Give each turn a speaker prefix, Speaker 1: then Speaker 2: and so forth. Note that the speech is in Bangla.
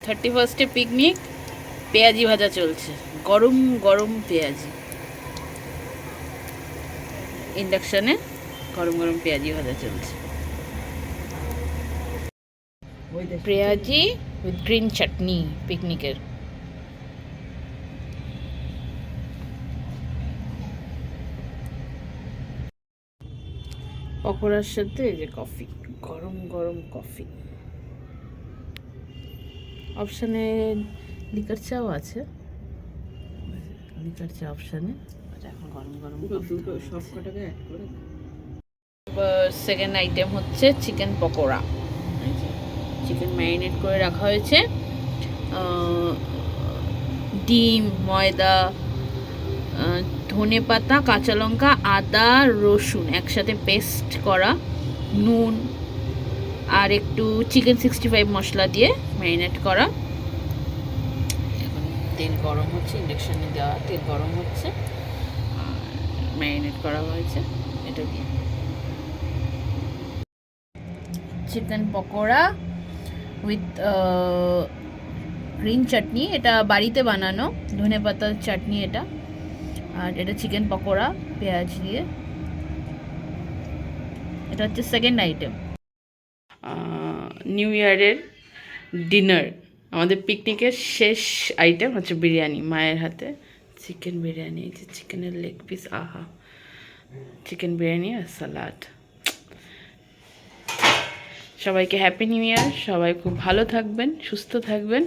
Speaker 1: 31 পিকনিক, পেঁয়াজি ভাজা চলছে, গরম গরম পেঁয়াজি, ইন্ডাকশানে গরম গরম পেঁয়াজি ভাজা চলছে। পেঁয়াজি উইথ গ্রিন চাটনি পিকনিকের। পকোড়ার সাথে এই যে কফি, গরম গরম কফি। অপশানে লিকার চাও আছে, লিকার চা অপশানে। এখন গরম গরম দুটো সব কটাকে অ্যাড করে। সেকেন্ড আইটেম হচ্ছে চিকেন পকোড়া। চিকেন ম্যারিনেট করে রাখা হয়েছে, ডিম, ময়দা, ধনে পাতা, কাঁচা লঙ্কা, আদা, রসুন একসাথে পেস্ট করা, নুন আর একটু চিকেন 65 মশলা দিয়ে ম্যারিনেট করা। এখন তেল গরম হচ্ছে, ইন্ডাকশানে দেওয়া তেল গরম হচ্ছে, ম্যারিনেট করা হয়েছে এটা দিয়ে। চিকেন পকোড়া উইথ গ্রিন চাটনি, এটা বাড়িতে বানানো ধনে পাতার চাটনি এটা। আর এটা চিকেন পকোড়া পেঁয়াজ দিয়ে। এটা হচ্ছে সেকেন্ড আইটেম। নিউ ইয়ারের ডিনার, আমাদের পিকনিকের শেষ আইটেম হচ্ছে বিরিয়ানি, মায়ের হাতে চিকেন বিরিয়ানি। এই যে চিকেনের লেগ পিস, আহা, চিকেন বিরিয়ানি আর সালাড। সবাইকে হ্যাপি নিউ ইয়ার, সবাই খুব ভালো থাকবেন, সুস্থ থাকবেন।